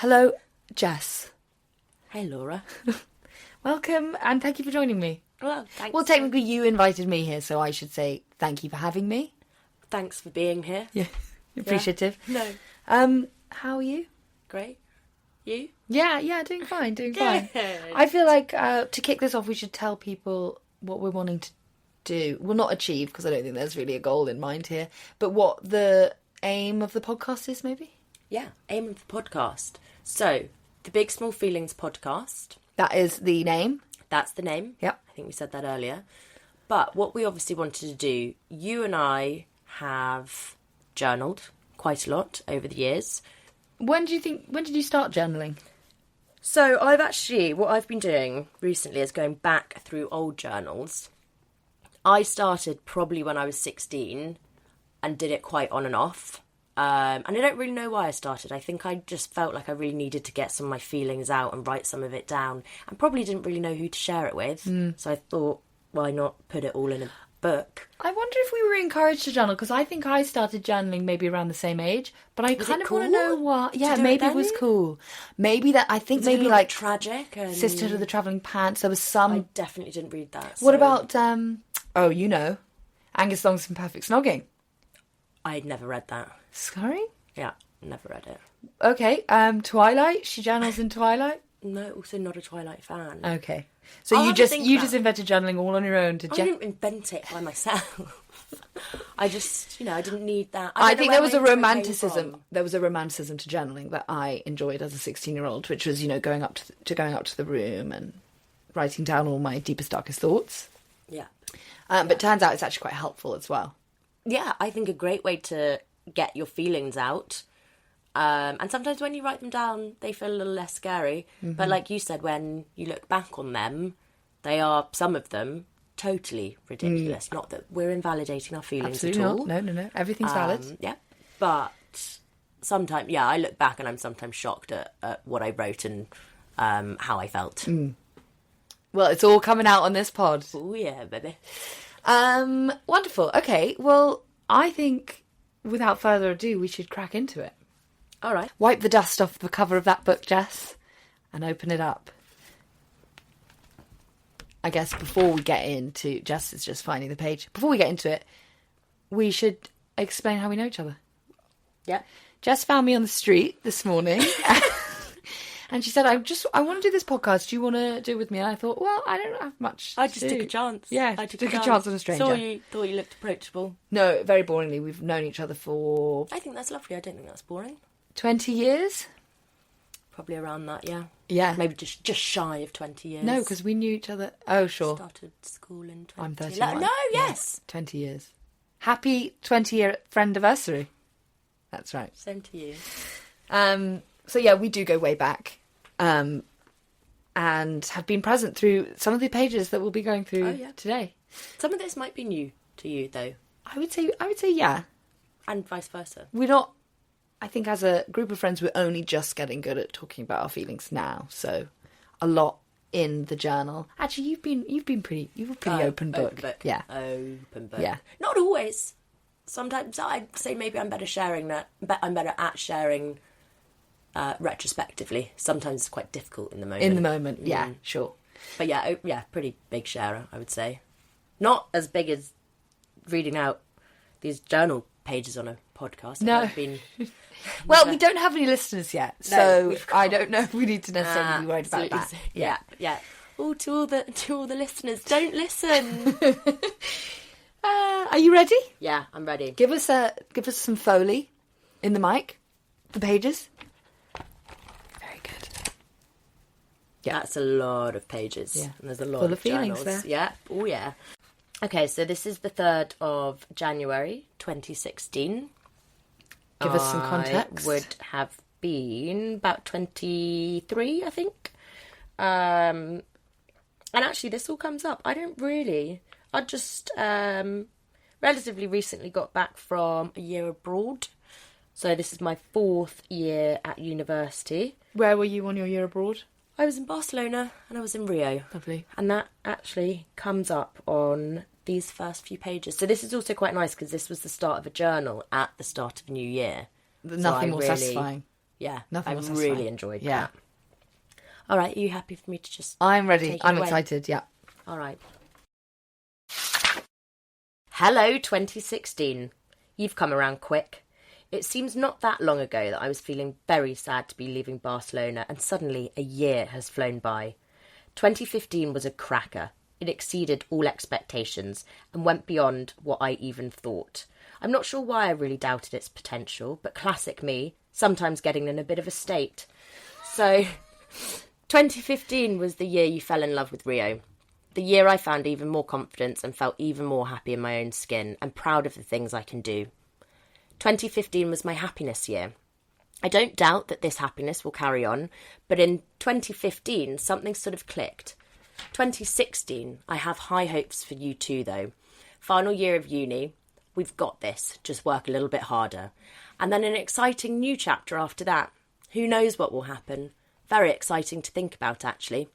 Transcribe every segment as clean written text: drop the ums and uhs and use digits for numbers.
Hello, Jess. Hey, Laura. Welcome, and thank you for joining me. Well, thanks. Well, technically, you invited me here, so I should say thank you for having me. Thanks for being here. Yeah, appreciative. No. How are you? Great. You? Yeah, doing fine. Good. I feel like to kick this off, we should tell people what we're wanting to do. Well, not achieve, because I don't think there's really a goal in mind here, but what the aim of the podcast is, maybe? Yeah, aim of the podcast. So, the Big Small Feelings podcast. That is the name. That's the name. Yep. I think we said that earlier. But what we obviously wanted to do, you and I have journaled quite a lot over the years. When did you start journaling? So what I've been doing recently is going back through old journals. I started probably when I was 16 and did it quite on and off. And I don't really know why I started. I think I just felt like I really needed to get some of my feelings out and write some of it down. And probably didn't really know who to share it with. So I thought, why not put it all in a book? I wonder if we were encouraged to journal, because I think I started journaling maybe around the same age, but I kind of want to know what. Yeah, maybe it was cool. Maybe that. I think maybe like tragic and Sisterhood of the Travelling Pants. There was some. I definitely didn't read that. What about Angus Thong's Perfect Snogging? I'd never read that. Sorry? Yeah, never read it. Okay. Twilight. She journals in Twilight. No, also not a Twilight fan. Okay. So you just invented journaling all on your own to. I didn't invent it by myself. I just, I didn't need that. I think there was a romanticism. There was a romanticism to journaling that I enjoyed as a 16-year-old, which was, going up to the room and writing down all my deepest, darkest thoughts. Yeah. But it turns out it's actually quite helpful as well. Yeah, I think a great way to get your feelings out. And sometimes when you write them down, they feel a little less scary. Mm-hmm. But like you said, when you look back on them, some of them, totally ridiculous. Not that we're invalidating our feelings Absolutely at all. No. Everything's valid. Yeah. But sometimes, I look back and I'm sometimes shocked at what I wrote and how I felt. Mm. Well, it's all coming out on this pod. Oh, yeah, baby. Wonderful. Okay, well, I think without further ado, we should crack into it. All right. Wipe the dust off the cover of that book, Jess, and open it up. I guess before we get into... Jess is just finding the page. Before we get into it, we should explain how we know each other. Yeah. Jess found me on the street this morning. And she said, I want to do this podcast. Do you want to do it with me? And I thought, well, I don't have much I just took a chance. Yeah, I took a chance on a stranger. Thought you looked approachable. No, very boringly. We've known each other for... I think that's lovely. I don't think that's boring. 20 years? Probably around that, yeah. Yeah. Maybe just shy of 20 years. No, because we knew each other... Oh, sure. Started school in 20... I'm 31. No, yes. Yeah, 20 years. Happy 20-year friend-iversary. That's right. Same to you. So, yeah, we do go way back. And have been present through some of the pages that we'll be going through today. Some of this might be new to you, though. I would say yeah. And vice versa. We're not... I think as a group of friends, we're only just getting good at talking about our feelings now. So, a lot in the journal. Actually, you've been pretty open book. Open book. Yeah. Open book. Yeah. Not always. Sometimes I'd say maybe I'm better at sharing retrospectively. Sometimes it's quite difficult in the moment. In the moment, yeah, sure. But yeah, pretty big sharer, I would say. Not as big as reading out these journal pages on a podcast. No. Well, we don't have any listeners yet, so I don't know if we need to necessarily be worried about that. Yeah. Oh, to all the listeners, don't listen. Are you ready? Yeah, I'm ready. Give us some Foley in the mic, the pages. Very good. Yeah, that's a lot of pages. Yeah, and there's a lot full of feelings journals. there. Yeah. Oh yeah. Okay, so this is the 3rd of January 2016. Give us some context. I would have been about 23, I think. And actually, this all comes up. I just relatively recently got back from a year abroad. So this is my 4th year at university. Where were you on your year abroad? I was in Barcelona and I was in Rio. Lovely. And that actually comes up on these first few pages. So this is also quite nice because this was the start of a journal at the start of a new year. Nothing more satisfying. Yeah, Nothing I was really satisfying. enjoyed Yeah. that. All right, are you happy for me to just... I'm ready. Take it I'm away. excited, yeah. All right. Hello, 2016. You've come around quick. It seems not that long ago that I was feeling very sad to be leaving Barcelona, and suddenly a year has flown by. 2015 was a cracker. It exceeded all expectations and went beyond what I even thought. I'm not sure why I really doubted its potential, but classic me, sometimes getting in a bit of a state. So, 2015 was the year you fell in love with Rio. The year I found even more confidence and felt even more happy in my own skin and proud of the things I can do. 2015 was my happiness year. I don't doubt that this happiness will carry on, but in 2015, something sort of clicked. 2016, I have high hopes for you too, though. Final year of uni, we've got this, just work a little bit harder. And then an exciting new chapter after that. Who knows what will happen? Very exciting to think about, actually.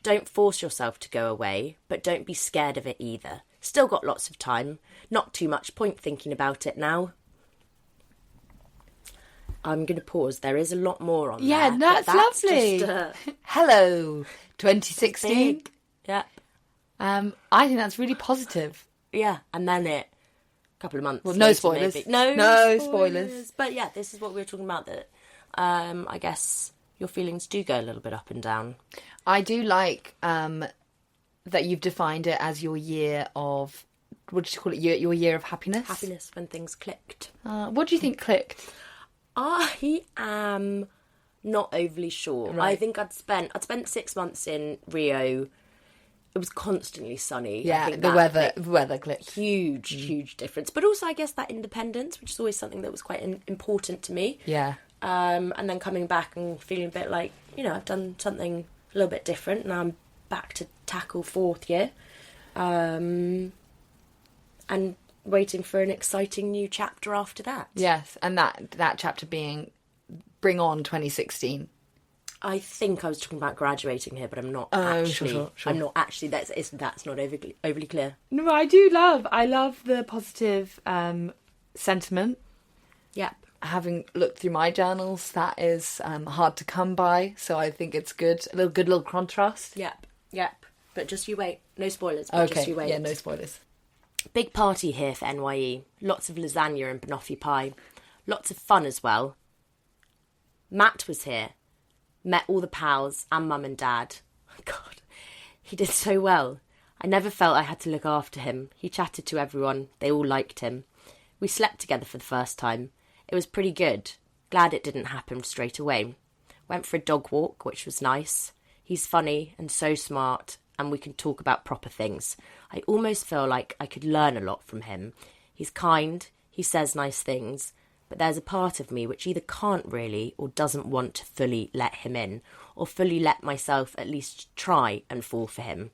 Don't force yourself to go away, but don't be scared of it either. Still got lots of time. Not too much point thinking about it now. I'm going to pause. There is a lot more on Yeah, there. that's lovely. Just, Hello, 2016. big. Yep. I think that's really positive. Yeah, and then a couple of months. Well, no later, spoilers. maybe. No spoilers. But yeah, this is what we were talking about. That I guess your feelings do go a little bit up and down. I do like that you've defined it as your year of, what did you call it? Your year of happiness. Happiness when things clicked. What do you think clicked? I am not overly sure. Right. I think I'd spent 6 months in Rio. It was constantly sunny. I Yeah, think the that weather clicked. huge difference. But also, I guess that independence, which is always something that was quite important to me. Yeah. And then coming back and feeling a bit like, I've done something a little bit different. Now I'm back to tackle fourth year. And waiting for an exciting new chapter after that. Yes, and that chapter being Bring On 2016. I think I was talking about graduating here, but I'm not Oh, actually. sure. I'm not actually. That's not overly clear. No, I love the positive sentiment. Yep. Having looked through my journals, that is hard to come by, so I think it's good. A little contrast. Yep. But just you wait. No spoilers. But Okay. Just you wait. Yeah, no spoilers. Big party here for NYE. Lots of lasagna and banoffee pie. Lots of fun as well. Matt was here. Met all the pals and mum and dad. God, he did so well. I never felt I had to look after him. He chatted to everyone. They all liked him. We slept together for the first time. It was pretty good. Glad it didn't happen straight away. Went for a dog walk, which was nice. He's funny and so smart, and we can talk about proper things. I almost feel like I could learn a lot from him. He's kind, he says nice things, but there's a part of me which either can't really or doesn't want to fully let him in, or fully let myself at least try and fall for him.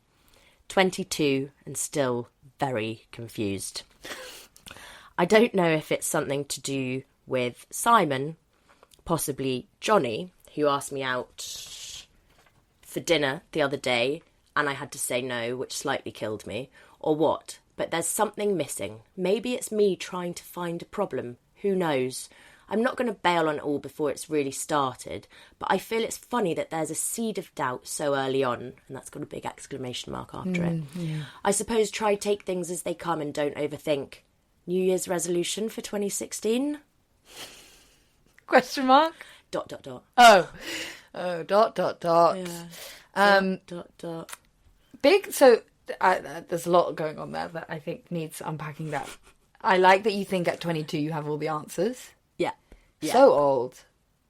22 and still very confused. I don't know if it's something to do with Simon, possibly Johnny, who asked me out for dinner the other day and I had to say no, which slightly killed me, or what, but there's something missing. Maybe it's me trying to find a problem. Who knows? I'm not going to bail on it all before it's really started, but I feel it's funny that there's a seed of doubt so early on, and that's got a big exclamation mark after it. Yeah. I suppose try take things as they come and don't overthink. New Year's resolution for 2016? Question mark? ... Oh, dot. Yeah. Big, so there's a lot going on there that I think needs unpacking that. I like that you think at 22 you have all the answers. Yeah. So old.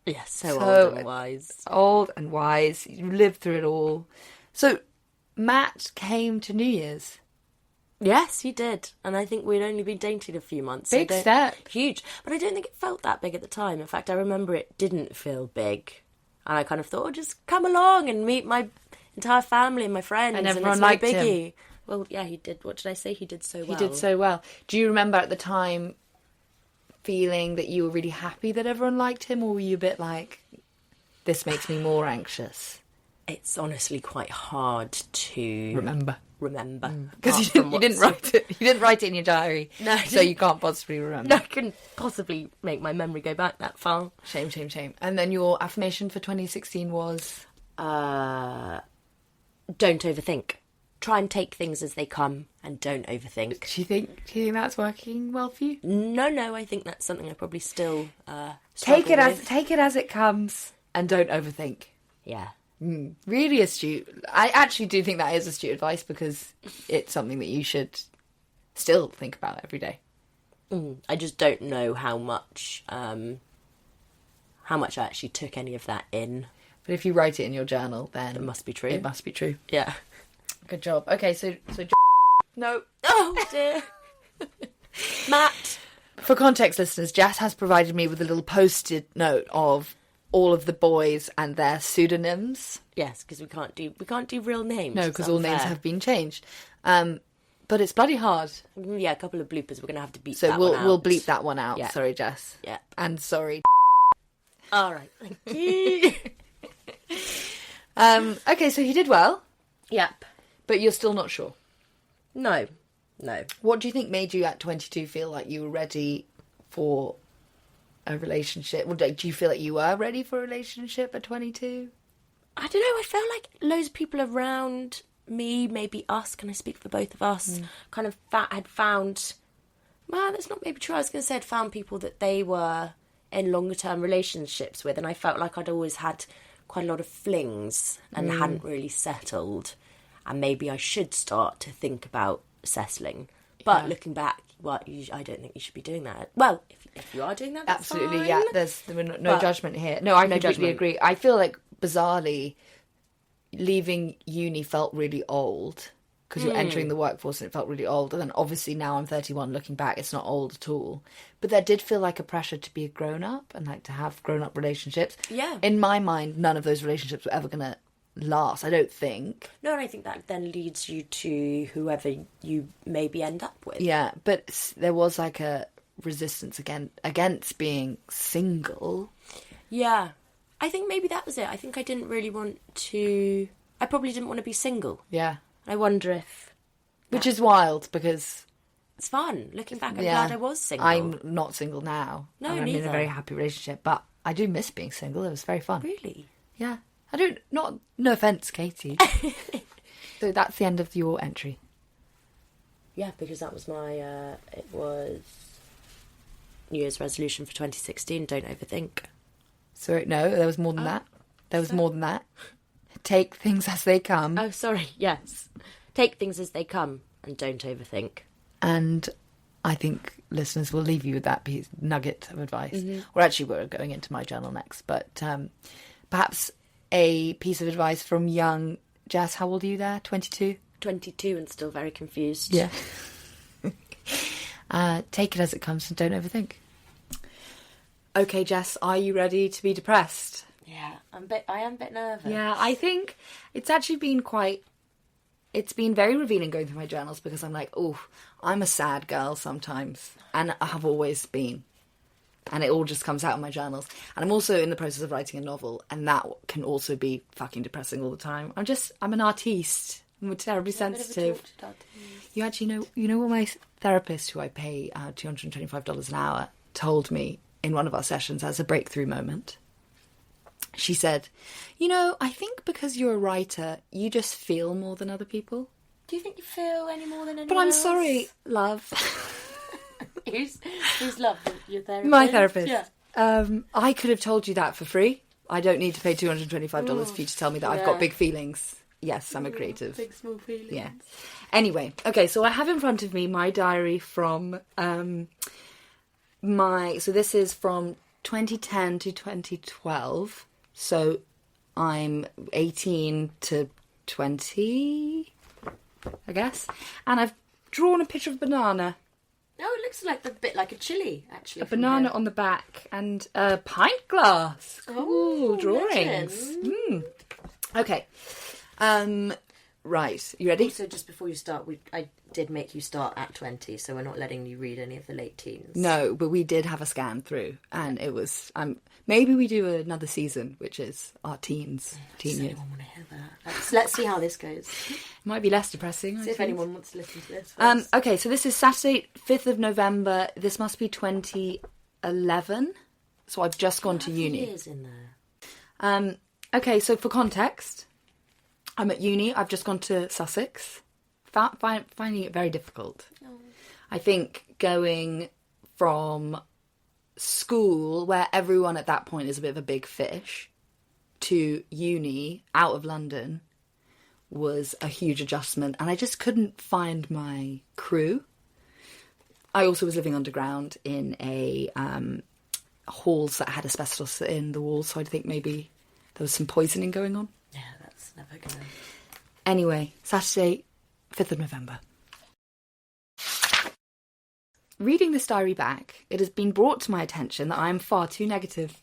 Yeah, so old and wise. Old and wise. You lived through it all. So Matt came to New Year's. Yes, he did. And I think we'd only been dating a few months. Big step. Huge. But I don't think it felt that big at the time. In fact, I remember it didn't feel big. And I kind of thought, just come along and meet my entire family and my friends. And everyone it's liked no biggie. him. Well, yeah, he did. What did I say? He did so well. He did so well. Do you remember at the time feeling that you were really happy that everyone liked him? Or were you a bit like, this makes me more anxious? It's honestly quite hard to remember. Because you didn't write it. You didn't write it in your diary. No, so you can't possibly remember. No, I couldn't possibly make my memory go back that far. Shame, shame, shame. And then your affirmation for 2016 was? Don't overthink. Try and take things as they come and don't overthink. Do you think that's working well for you? No, I think that's something I probably still take it with. as it comes and don't overthink. Yeah. Really astute. I actually do think that is astute advice because it's something that you should still think about every day. I just don't know how much I actually took any of that in. But if you write it in your journal, then it must be true. It must be true. Yeah. Good job. Okay, so no. Oh dear. Matt. For context, listeners, Jess has provided me with a little post-it note of all of the boys and their pseudonyms. Yes, because we can't do real names. No, because all names have been changed. But it's bloody hard. Yeah, a couple of bloopers. We're going to have to beep so that one out. We'll bleep that one out. Yeah. Sorry, Jess. Yeah. And sorry. All right. Thank you. Okay, so he did well. Yep. But you're still not sure. No. What do you think made you at 22 feel like you were ready for a relationship? Well, do you feel like you were ready for a relationship at 22? I don't know. I felt like loads of people around me, maybe us, can I speak for both of us, kind of had found... Well, that's not maybe true. I was going to say I'd found people that they were in longer-term relationships with, and I felt like I'd always had quite a lot of flings and hadn't really settled. And maybe I should start to think about settling. But looking back, I don't think you should be doing that. Well, if you are doing that, that's absolutely, fine. yeah. There's no judgment here. No, I completely agree. I feel like, bizarrely, leaving uni felt really old because you're entering the workforce and it felt really old. And then obviously now I'm 31, looking back, it's not old at all. But there did feel like a pressure to be a grown-up and like to have grown-up relationships. Yeah. In my mind, none of those relationships were ever going to last, I don't think. No, and I think that then leads you to whoever you maybe end up with. Yeah, but there was like a resistance against being single. Yeah. I think maybe that was it. I think I didn't really want to... I probably didn't want to be single. Yeah. I wonder if... Which is wild because... It's fun. Looking back, I'm glad I was single. I'm not single now. No, I'm neither. in a very happy relationship, but I do miss being single. It was very fun. Really? Yeah. No offence, Katie. So that's the end of your entry. Yeah, because that was my... it was New Year's resolution for 2016. Don't overthink. So, no, there was more than that. There was more than that. Take things as they come. Oh, sorry. Yes. Take things as they come and don't overthink. And I think listeners will leave you with that nugget of advice. Or actually, we're going into my journal next. But perhaps a piece of advice from young Jess. How old are you there? 22? 22 and still very confused. Yeah. Take it as it comes and don't overthink. Okay, Jess, are you ready to be depressed? Yeah, I am a bit nervous. Yeah, I think it's actually been it's been very revealing going through my journals because I'm like, oh, I'm a sad girl sometimes. And I have always been. And it all just comes out in my journals. And I'm also in the process of writing a novel, and that can also be fucking depressing all the time. I'm an artiste. I'm terribly sensitive. You actually know what my therapist, who I pay $225 an hour, told me in one of our sessions as a breakthrough moment? She said, I think because you're a writer, you just feel more than other people. Do you think you feel any more than anyone But I'm else? sorry, love. Who's love? Your therapist? My therapist. Yeah. I could have told you that for free. I don't need to pay $225 for you to tell me that I've got big feelings. Yes, I'm a creative. Big small feelings. Yeah. Anyway, okay, so I have in front of me my diary from so this is from 2010 to 2012. So I'm 18 to 20, I guess. And I've drawn a picture of a banana. Oh, it looks like a bit like a chili, actually. A banana on the back and a pint glass. Cool drawings. Legends. Okay. Right, you ready? Also, just before you start, I did make you start at 20, so we're not letting you read any of the late teens. No, but we did have a scan through, and it was... maybe we do another season, which is our teen years. I want to hear that. Let's see how this goes. Might be less depressing. See if anyone wants to listen to this first. Okay, so this is Saturday, 5th of November. This must be 2011. So I've just gone to uni. Years in there. Okay, so for context, I'm at uni. I've just gone to Sussex. Finding it very difficult. Oh. I think going from school, where everyone at that point is a bit of a big fish, to uni, out of London, was a huge adjustment. And I just couldn't find my crew. I also was living underground in a halls that had asbestos in the walls, so I think maybe there was some poisoning going on. Yeah, that's never gonna... Anyway, Saturday, 5th of November. Reading this diary back, it has been brought to my attention that I am far too negative.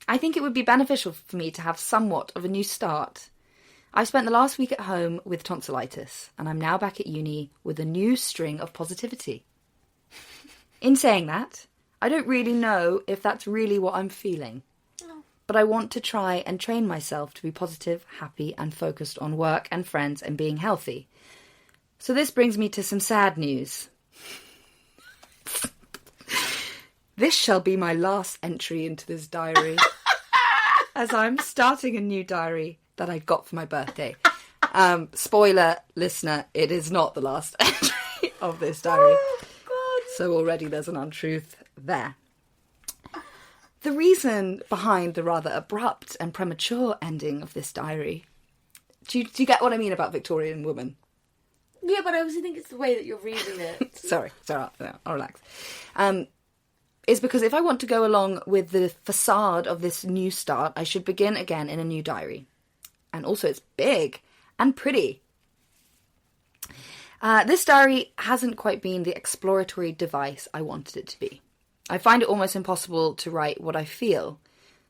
I think it would be beneficial for me to have somewhat of a new start. I've spent the last week at home with tonsillitis, and I'm now back at uni with a new string of positivity. In saying that, I don't really know if that's really what I'm feeling. But I want to try and train myself to be positive, happy, and focused on work and friends and being healthy. So this brings me to some sad news. This shall be my last entry into this diary, as I'm starting a new diary that I got for my birthday. Spoiler, listener, it is not the last entry of this diary. Oh, God. So already there's an untruth there. The reason behind the rather abrupt and premature ending of this diary... Do you get what I mean about Victorian woman? Yeah, but I obviously think it's the way that you're reading it. Sorry, I'll relax. Is because if I want to go along with the facade of this new start, I should begin again in a new diary. And also it's big and pretty. This diary hasn't quite been the exploratory device I wanted it to be. I find it almost impossible to write what I feel.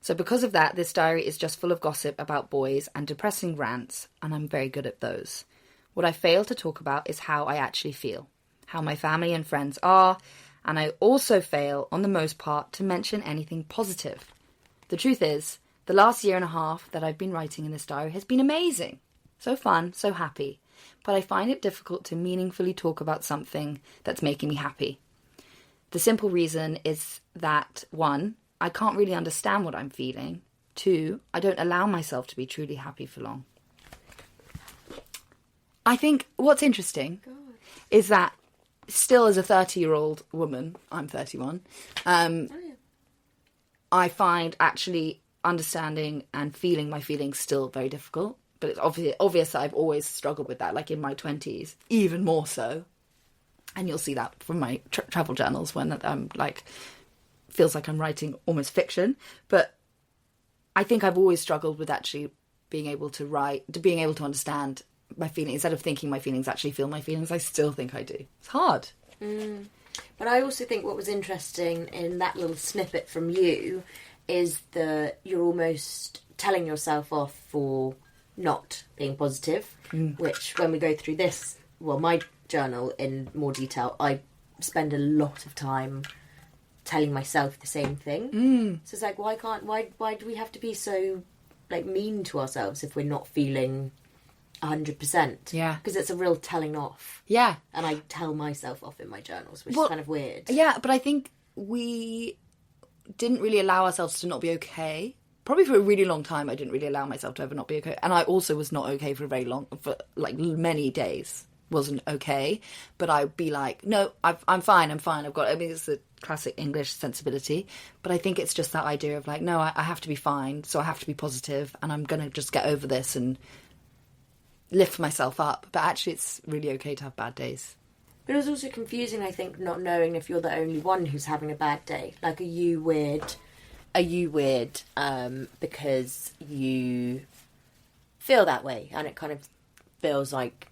So because of that, this diary is just full of gossip about boys and depressing rants, and I'm very good at those. What I fail to talk about is how I actually feel, how my family and friends are, and I also fail, on the most part, to mention anything positive. The truth is, the last year and a half that I've been writing in this diary has been amazing. So fun, so happy. But I find it difficult to meaningfully talk about something that's making me happy. The simple reason is that, 1, I can't really understand what I'm feeling. 2, I don't allow myself to be truly happy for long. I think what's interesting is that still as a 30-year-old woman, I'm 31, I find actually understanding and feeling my feelings still very difficult. But it's obvious that I've always struggled with that, like in my 20s, even more so. And you'll see that from my travel journals when I'm like, feels like I'm writing almost fiction. But I think I've always struggled with actually being able to write, to being able to understand my feelings. Instead of thinking my feelings, actually feel my feelings. I still think I do. It's hard. But I also think what was interesting in that little snippet from you is that you're almost telling yourself off for not being positive, which when we go through this, well, my journal in more detail, I spend a lot of time telling myself the same thing. So it's like, why do we have to be so like mean to ourselves if we're not feeling 100%? Yeah. Because it's a real telling off. Yeah. And I tell myself off in my journals, which is kind of weird. Yeah, but I think we didn't really allow ourselves to not be okay. Probably for a really long time, I didn't really allow myself to ever not be okay. And I also was not okay for many days. Wasn't okay. But I'd be like, no, I'm fine. It's the classic English sensibility. But I think it's just that idea of like, no, I have to be fine. So I have to be positive and I'm going to just get over this and lift myself up. But actually, it's really okay to have bad days. But it was also confusing, I think, not knowing if you're the only one who's having a bad day. Like, are you weird because you feel that way? And it kind of feels like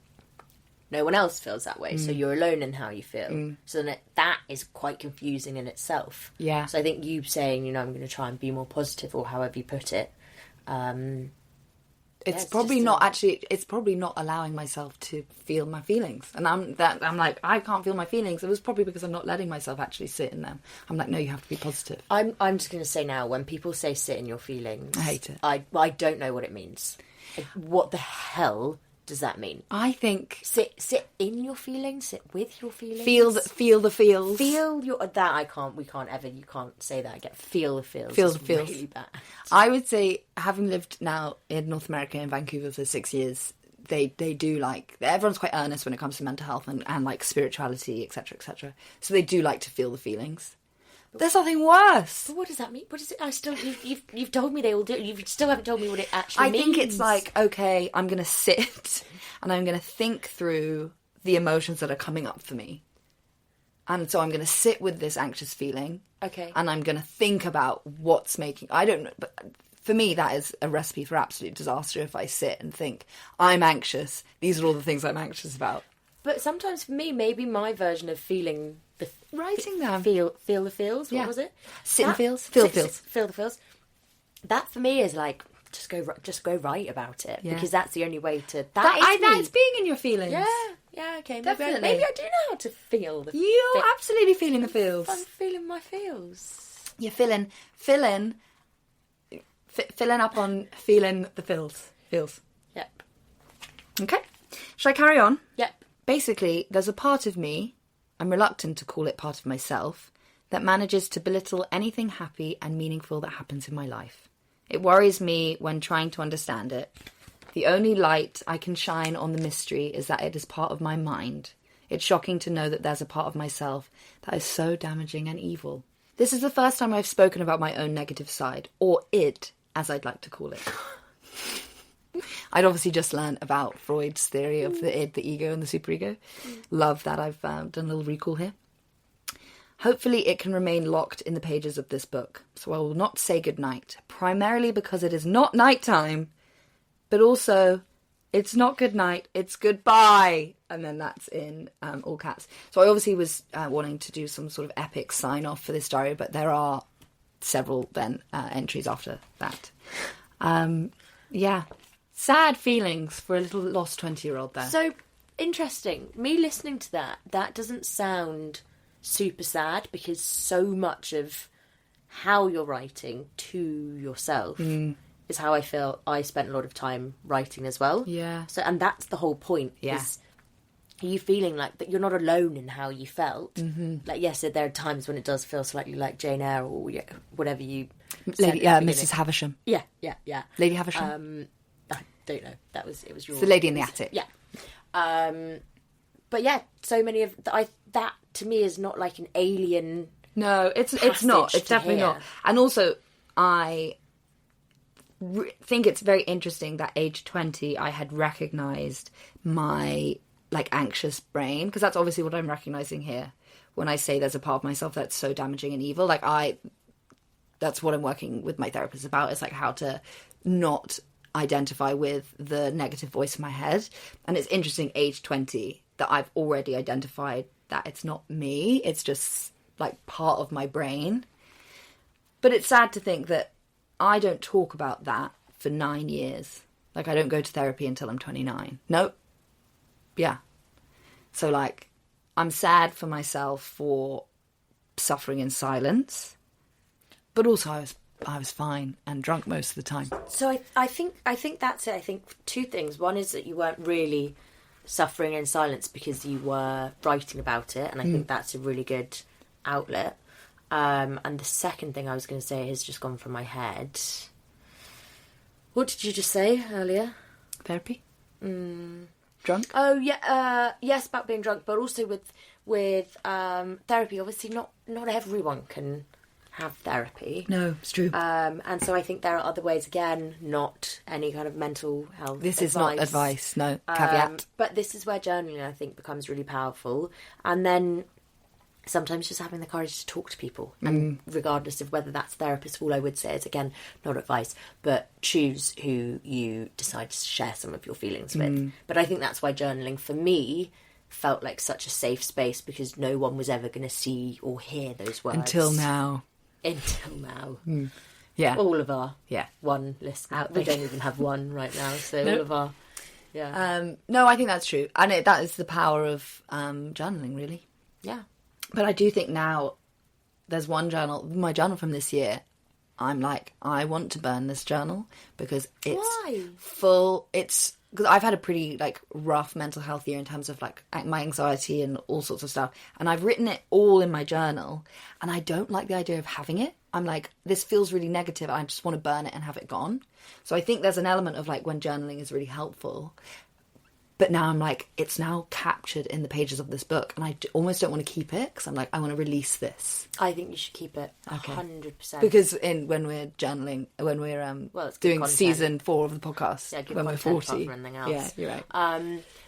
no one else feels that way. So you're alone in how you feel. So then that is quite confusing in itself. Yeah. So I think you saying, I'm going to try and be more positive, or however you put it, it's probably not actually. It's probably not allowing myself to feel my feelings, and I'm like, I can't feel my feelings. It was probably because I'm not letting myself actually sit in them. I'm like, no, you have to be positive. I'm just going to say now, when people say sit in your feelings, I hate it. I don't know what it means. Like, what the hell does that mean? I think sit in your feelings, sit with your feelings, feel the feels. Feel your we can't ever. You can't say that again. Feel the feels. Feel the feels. Really bad. I would say, having lived now in North America, in Vancouver for 6 years, they do like, everyone's quite earnest when it comes to mental health and like spirituality, etc., etc. So they do like to feel the feelings. There's nothing worse. But what does that mean? What is it? I still, you've told me they all do. You still haven't told me what it actually means. I think it's like, okay, I'm going to sit and I'm going to think through the emotions that are coming up for me. And so I'm going to sit with this anxious feeling. Okay. And I'm going to think about what's making... I don't know, but for me, that is a recipe for absolute disaster if I sit and think, I'm anxious. These are all the things I'm anxious about. But sometimes for me, maybe my version of feeling... Writing them. Feel the feels. What was it? Sit and feels. Feel the feels. Feel the feels. That for me is like, just go write about it. Yeah. Because that's the only way to... That's being in your feelings. Yeah, okay. Definitely. Maybe I do know how to feel the You're absolutely feeling the feels. I'm feeling my feels. You're filling up on feeling the feels. Yep. Okay. Shall I carry on? Yep. Basically, there's a part of me, I'm reluctant to call it part of myself, that manages to belittle anything happy and meaningful that happens in my life. It worries me when trying to understand it. The only light I can shine on the mystery is that it is part of my mind. It's shocking to know that there's a part of myself that is so damaging and evil. This is the first time I've spoken about my own negative side, or id, as I'd like to call it. I'd obviously just learned about Freud's theory of the id, the ego, and the superego. Love that I've done a little recall here. Hopefully it can remain locked in the pages of this book, so I will not say goodnight, primarily because it is not nighttime, but also it's not goodnight, it's goodbye. And then that's in all caps. So I obviously was wanting to do some sort of epic sign-off for this diary, but there are several then entries after that. Sad feelings for a little lost 20-year-old there. So, interesting. Me listening to that doesn't sound super sad, because so much of how you're writing to yourself is how I feel I spent a lot of time writing as well. Yeah. So, and that's the whole point. Yeah. Is you feeling like that you're not alone in how you felt. Mm-hmm. Like, yes, there are times when it does feel slightly like Jane Eyre or whatever you said. Mrs. Havisham. Yeah. Lady Havisham. I don't know. It was yours. It's the lady in the attic. Yeah. But yeah, so many of that to me is not like an alien. No, it's not. It's definitely not. And also, I think it's very interesting that age 20, I had recognised my like anxious brain, because that's obviously what I'm recognising here when I say there's a part of myself that's so damaging and evil. Like that's what I'm working with my therapist about. It's like how to not identify with the negative voice in my head. And it's interesting, age 20, that I've already identified that it's not me, it's just like part of my brain. But it's sad to think that I don't talk about that for 9 years. Like, I don't go to therapy until I'm 29. Nope. Yeah. So like, I'm sad for myself for suffering in silence, but also I was fine and drunk most of the time. So I think that's it. I think two things. One is that you weren't really suffering in silence because you were writing about it, and I think that's a really good outlet. And the second thing I was going to say has just gone from my head. What did you just say earlier? Therapy? Drunk? Oh yeah, yes, about being drunk, but also with therapy. Obviously, not everyone can have therapy. No, it's true. And so I think there are other ways, again, not any kind of mental health This advice. is not advice, no. Caveat. But this is where journaling, I think, becomes really powerful. And then sometimes just having the courage to talk to people. And regardless of whether that's therapist, all I would say is, again, not advice, but choose who you decide to share some of your feelings with. But I think that's why journaling, for me, felt like such a safe space, because no one was ever going to see or hear those words. Until now. Yeah. All of our Yeah. one listener. Out We there. don't even have one right now, so No. all of our... Yeah. No, I think that's true. And that is the power of journaling, really. Yeah. But I do think now there's one journal, my journal from this year, I'm like, I want to burn this journal because it's Why? full. It's because I've had a pretty like rough mental health year in terms of like my anxiety and all sorts of stuff. And I've written it all in my journal and I don't like the idea of having it. I'm like, this feels really negative. I just want to burn it and have it gone. So I think there's an element of like when journaling is really helpful. But now I'm like, it's now captured in the pages of this book. And I almost don't want to keep it because I'm like, I want to release this. I think you should keep it 100%. Because when we're journaling, when we're it's good doing content. season 4 of the podcast, good when we're content 40. rather than anything else. Yeah, you're right.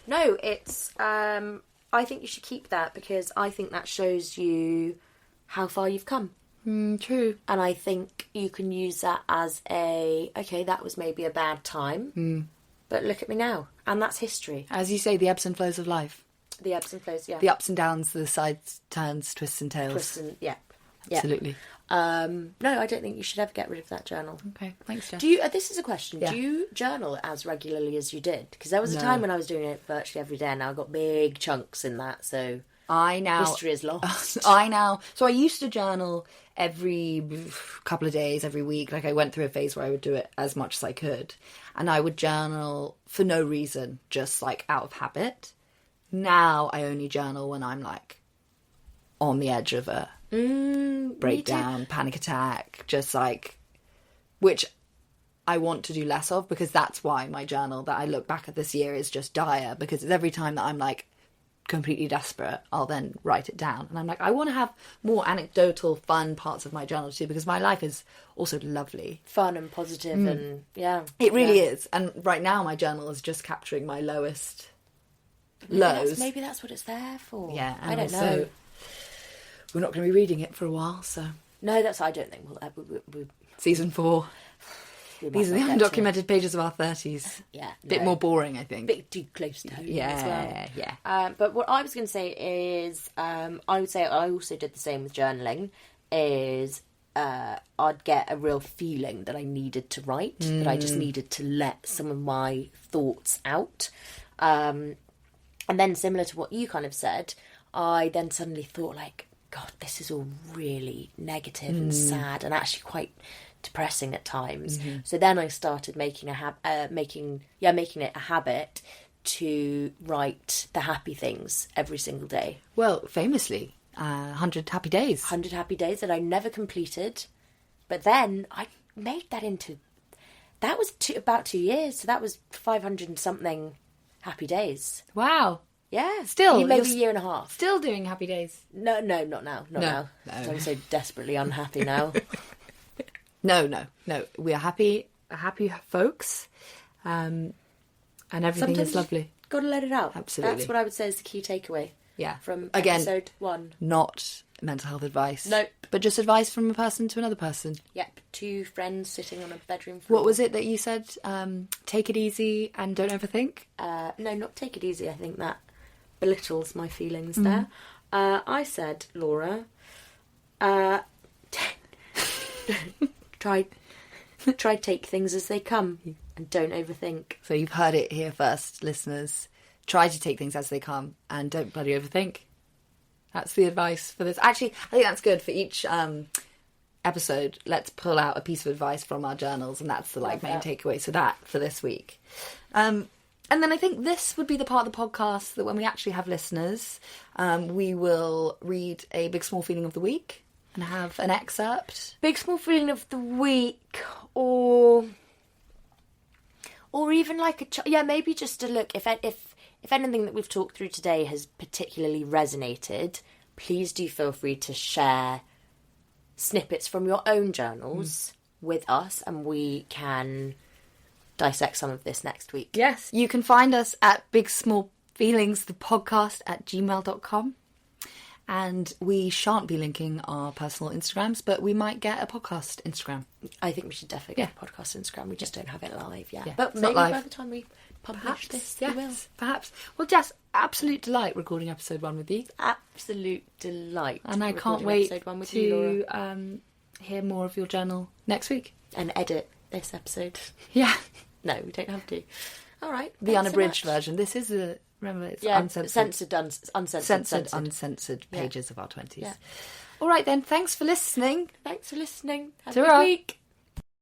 No, it's... I think you should keep that because I think that shows you how far you've come. True. And I think you can use that as okay, that was maybe a bad time, but look at me now. And that's history. As you say, the ebbs and flows of life. The ebbs and flows, yeah. The ups and downs, the sides, turns, twists and tails. Twists and, yeah. Absolutely. No, I don't think you should ever get rid of that journal. Okay, thanks, Jess. Do you? This is a question. Yeah. Do you journal as regularly as you did? Because there was a time when I was doing it virtually every day, and now I've got big chunks in that. So history is lost. So I used to journal every couple of days, every week. Like I went through a phase where I would do it as much as I could, and I would journal for no reason, just like out of habit. Now I only journal when I'm like on the edge of a breakdown, panic attack, just like, which I want to do less of because that's why my journal that I look back at this year is just dire, because it's every time that I'm like completely desperate, I'll then write it down. And I'm like, I want to have more anecdotal, fun parts of my journal too, because my life is also lovely. Fun and positive and, yeah. It really is. And right now my journal is just capturing my lowest lows. Maybe that's what it's there for. Yeah, and I don't also, know. we're not going to be reading it for a while, so... No, I don't think we'll... Season 4. we might These are the not get to it. undocumented pages of our 30s. Yeah. Bit more boring, I think. Bit too close to home as well. Yeah. But what I was going to say is, I would say I also did the same with journaling, is I'd get a real feeling that I needed to write, that I just needed to let some of my thoughts out. And then similar to what you kind of said, I then suddenly thought like, God, this is all really negative and sad and actually quite depressing at times. So then I started making making it a habit to write the happy things every single day. Well, famously, 100 Happy Days. 100 happy days that I never completed. But then I made that into... That was about 2 years. So that was 500 and something happy days. Wow. Yeah. Still, maybe a you're year and a half. Still doing Happy Days? No, not now. Not now. No. I'm so desperately unhappy now. No. We are happy folks. And everything Sometimes is lovely. Got to let it out. Absolutely. That's what I would say is the key takeaway. Yeah. From Again, episode 1. Not mental health advice. Nope. But just advice from a person to another person. Yep. 2 friends sitting on a bedroom floor. What was it that you said? Take it easy and don't overthink? No, not take it easy. I think that belittles my feelings there. I said, Laura, try take things as they come and don't overthink. So you've heard it here first, listeners. Try to take things as they come and don't bloody overthink. That's the advice for this. Actually, I think that's good for each episode. Let's pull out a piece of advice from our journals, and that's the main takeaway. So that for this week. And then I think this would be the part of the podcast that when we actually have listeners, we will read a big small feeling of the week and have an excerpt. Big small feeling of the week, or even like maybe just to look if anything that we've talked through today has particularly resonated, please do feel free to share snippets from your own journals with us, and we can dissect some of this next week. Yes. You can find us at bigsmallfeelingsthepodcast at gmail.com. And we shan't be linking our personal Instagrams, but we might get a podcast Instagram. I think we should definitely get a podcast Instagram. We just don't have it live yet. Yeah, But it's maybe not live. by the time we publish this, we will. Perhaps. Well, Jess, absolute delight recording episode 1 with you. Absolute delight. And I can't recording wait episode 1 with you, Laura. to hear more of your journal next week. And edit this episode. Yeah. No, we don't have to. All right. The unabridged version. This is remember, it's uncensored. Uncensored pages of our 20s. Yeah. All right then, thanks for listening. Have a Ta-ra. good week.